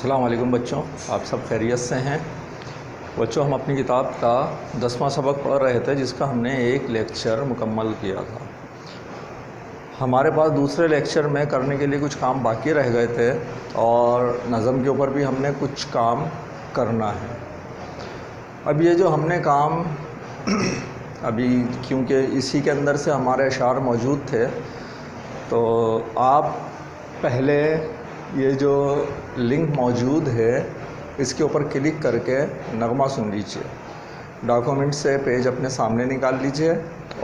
السلام علیکم بچوں، آپ سب خیریت سے ہیں؟ بچوں، ہم اپنی کتاب کا 10واں سبق پڑھ رہے تھے جس کا ہم نے ایک لیکچر مکمل کیا تھا۔ ہمارے پاس دوسرے لیکچر میں کرنے کے لیے کچھ کام باقی رہ گئے تھے اور نظم کے اوپر بھی ہم نے کچھ کام کرنا ہے۔ اب یہ جو ہم نے کام ابھی کیونکہ اسی کے اندر سے ہمارے اشعار موجود تھے، تو آپ پہلے یہ جو لنک موجود ہے اس کے اوپر کلک کر کے نغمہ سن لیجئے۔ ڈاکومنٹ سے پیج اپنے سامنے نکال لیجئے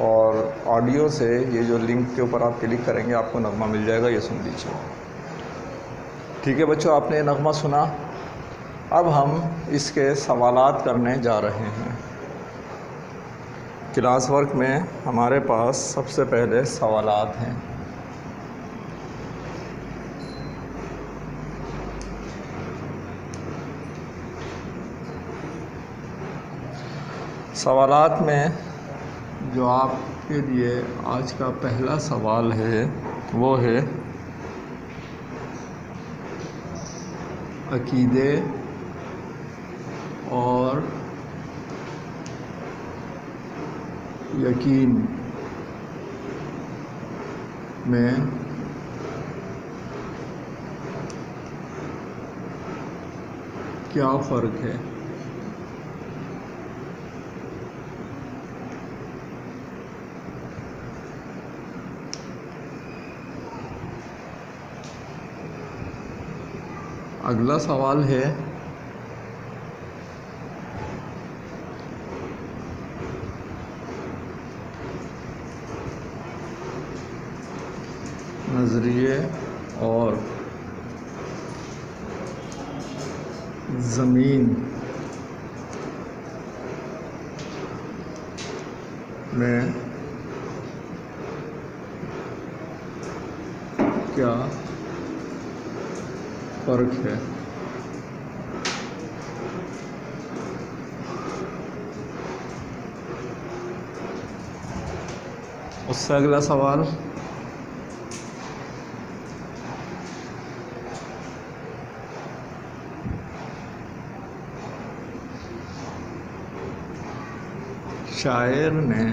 اور آڈیو سے یہ جو لنک کے اوپر آپ کلک کریں گے آپ کو نغمہ مل جائے گا، یہ سن لیجئے۔ ٹھیک ہے بچوں، آپ نے یہ نغمہ سنا۔ اب ہم اس کے سوالات کرنے جا رہے ہیں۔ کلاس ورک میں ہمارے پاس سب سے پہلے سوالات ہیں۔ سوالات میں جو آپ کے لیے آج کا پہلا سوال ہے وہ ہے عقیدے اور یقین میں کیا فرق ہے؟ اگلا سوال ہے نظریے اور زمین میں کیا فرق ہے؟ اس سے اگلا سوال شاعر نے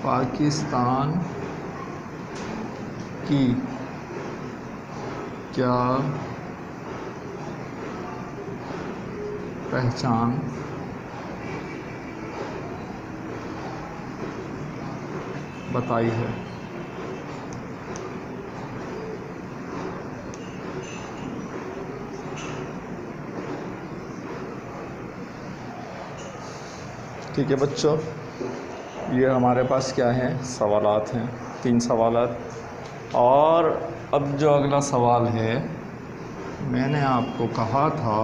پاکستان کی کیا پہچان بتائی ہے؟ ٹھیک ہے بچوں، یہ ہمارے پاس کیا ہیں؟ سوالات ہیں، 3 سوالات۔ اور اب جو اگلا سوال ہے، میں نے آپ کو کہا تھا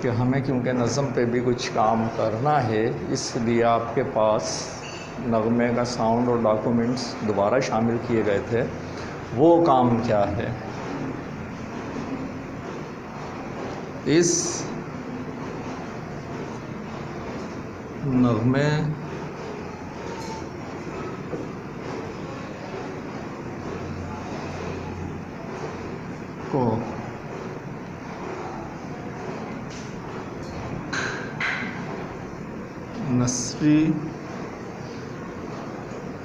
کہ ہمیں کیونکہ نظم پہ بھی کچھ کام کرنا ہے، اس لیے آپ کے پاس نغمے کا ساؤنڈ اور ڈاکومنٹس دوبارہ شامل کیے گئے تھے۔ وہ کام کیا ہے؟ اس نغمے کو نثری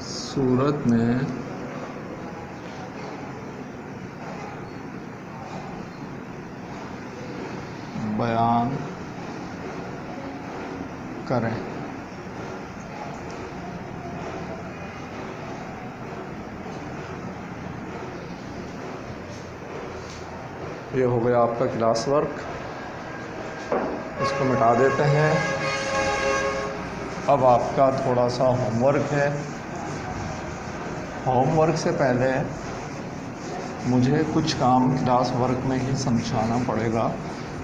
صورت میں بیان کریں۔ یہ ہو گیا آپ کا کلاس ورک، اس کو مٹا دیتے ہیں۔ اب آپ کا تھوڑا سا ہوم ورک ہے۔ ہوم ورک سے پہلے مجھے کچھ کام کلاس ورک میں ہی سمجھانا پڑے گا،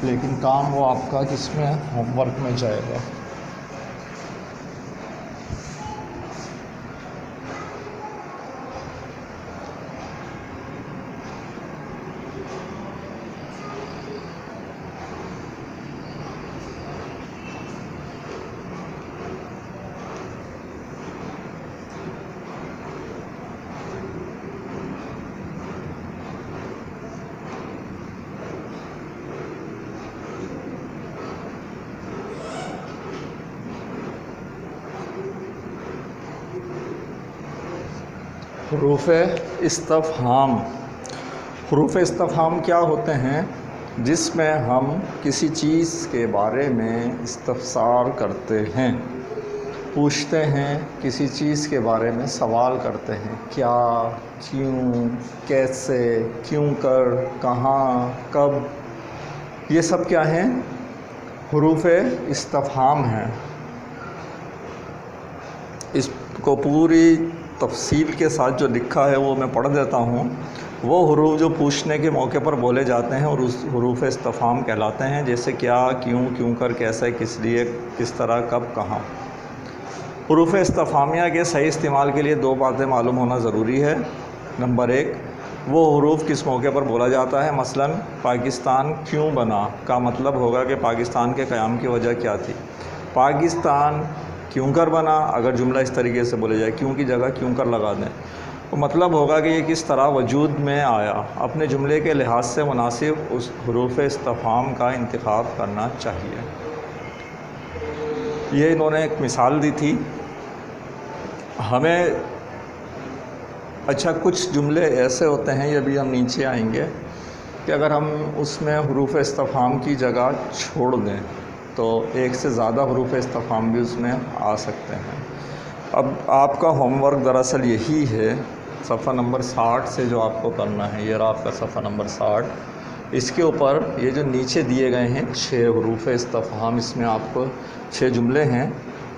لیکن کام وہ آپ کا کس میں؟ ہوم ورک میں جائے گا۔ حروف استفہام. حروف استفہام کیا ہوتے ہیں؟ جس میں ہم کسی چیز کے بارے میں استفسار کرتے ہیں، پوچھتے ہیں، کسی چیز کے بارے میں سوال کرتے ہیں. کیا، کیوں، کیسے، کیوں کر، کہاں، کب، یہ سب کیا ہیں؟ حروف استفہام ہیں. اس کو پوری تفصیل کے ساتھ جو لکھا ہے وہ میں پڑھ دیتا ہوں. وہ حروف جو پوچھنے کے موقع پر بولے جاتے ہیں اور اس حروف استفہام کہلاتے ہیں، جیسے کیا، کیوں، کیوں کر، کیسے، کس لیے، کس طرح، کب، کہاں. حروف استفہامیہ کے صحیح استعمال کے لیے دو باتیں معلوم ہونا ضروری ہے. نمبر 1، وہ حروف کس موقع پر بولا جاتا ہے. مثلاً پاکستان کیوں بنا کا مطلب ہوگا کہ پاکستان کے قیام کی وجہ کیا تھی. پاکستان کیوں کر بنا، اگر جملہ اس طریقے سے بولے جائے، کیوں کی جگہ کیوں کر لگا دیں، تو مطلب ہوگا کہ یہ کس طرح وجود میں آیا. اپنے جملے کے لحاظ سے مناسب اس حروف استفہام کا انتخاب کرنا چاہیے. یہ انہوں نے ایک مثال دی تھی ہمیں. اچھا، کچھ جملے ایسے ہوتے ہیں، یہ بھی ہم نیچے آئیں گے، کہ اگر ہم اس میں حروف استفہام کی جگہ چھوڑ دیں تو ایک سے زیادہ حروف استفہام بھی اس میں آ سکتے ہیں. اب آپ کا ہوم ورک دراصل یہی ہے، صفحہ نمبر 60 سے جو آپ کو کرنا ہے. یہ رہا آپ کا صفحہ نمبر 60. اس کے اوپر یہ جو نیچے دیے گئے ہیں 6 حروف استفہام، اس میں آپ کو 6 جملے ہیں،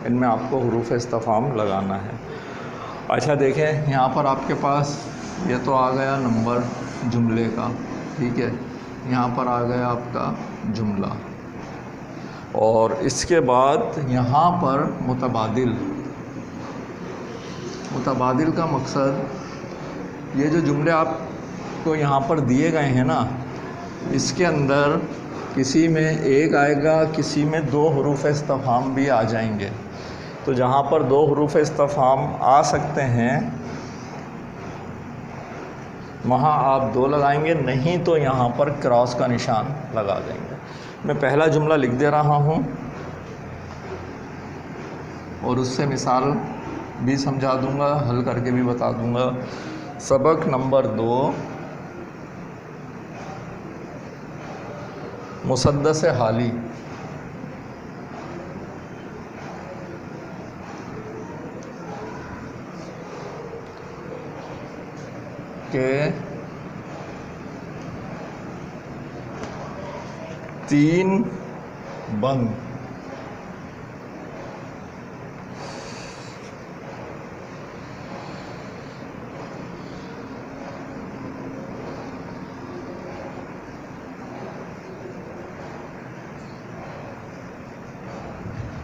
ان میں آپ کو حروف استفہام لگانا ہے. اچھا دیکھیں، یہاں پر آپ کے پاس یہ تو آ گیا نمبر جملے کا، ٹھیک ہے. یہاں پر آ گیا آپ کا جملہ، اور اس کے بعد یہاں پر متبادل. متبادل کا مقصد، یہ جو جملے آپ کو یہاں پر دیے گئے ہیں نا، اس کے اندر کسی میں ایک آئے گا، کسی میں 2 حروف استفہام بھی آ جائیں گے. تو جہاں پر 2 حروف استفہام آ سکتے ہیں وہاں آپ 2 لگائیں گے، نہیں تو یہاں پر کراس کا نشان لگا دیں گے. میں پہلا جملہ لکھ دے رہا ہوں اور اس سے مثال بھی سمجھا دوں گا، حل کر کے بھی بتا دوں گا. سبق نمبر 2، مسدس حالی. کہ 3 بند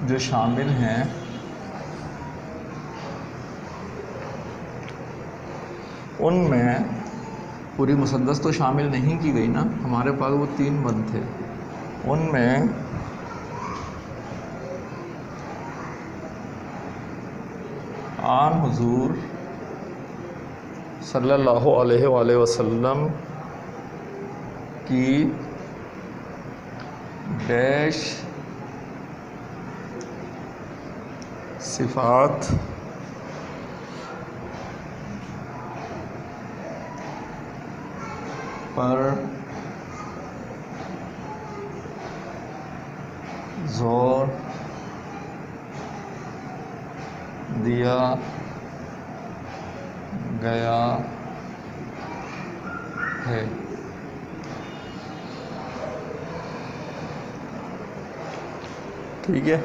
جو شامل ہیں ان میں، پوری مسدس تو شامل نہیں کی گئی نا، ہمارے پاس وہ 3 بند تھے. ان میں آن حضور صلی اللہ علیہ وآلہ وسلم کی ڈیش صفات پر زور دیا گیا ہے. ٹھیک ہے.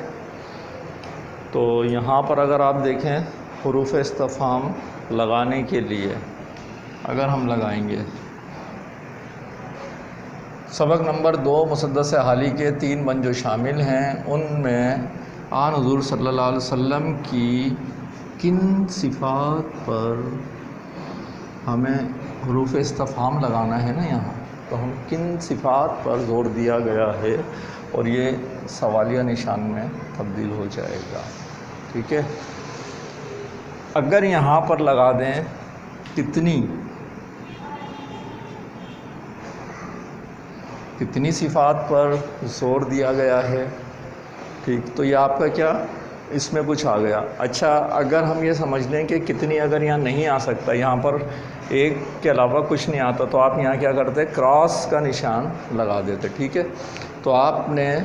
تو یہاں پر اگر آپ دیکھیں، حروف استفہام لگانے کے لیے اگر ہم لگائیں گے، سبق نمبر 2، مسدس حالی کے 3 بند جو شامل ہیں ان میں آن حضور صلی اللہ علیہ وسلم کی کن صفات پر ہمیں حروف استفہام لگانا ہے نا یہاں، تو ہم کن صفات پر زور دیا گیا ہے، اور یہ سوالیہ نشان میں تبدیل ہو جائے گا. ٹھیک ہے. اگر یہاں پر لگا دیں کتنی صفات پر زور دیا گیا ہے، ٹھیک، تو یہ آپ کا کیا اس میں کچھ آ گیا. اچھا اگر ہم یہ سمجھ لیں کہ کتنی اگر یہاں نہیں آ سکتا, یہاں پر ایک کے علاوہ کچھ نہیں آتا, تو آپ یہاں کیا کرتے, کراس کا نشان لگا دیتے. ٹھیک ہے, تو آپ نے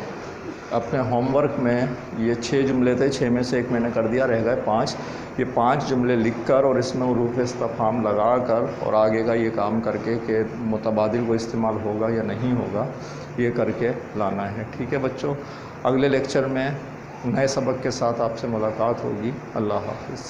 اپنے ہوم ورک میں یہ 6 جملے تھے, 6 میں سے ایک میں نے کر دیا, رہ گئے 5. یہ 5 جملے لکھ کر اور اس میں حروف استفہام لگا کر اور آگے کا یہ کام کر کے کہ متبادل کو استعمال ہوگا یا نہیں ہوگا, یہ کر کے لانا ہے. ٹھیک ہے بچوں, اگلے لیکچر میں نئے سبق کے ساتھ آپ سے ملاقات ہوگی. اللہ حافظ.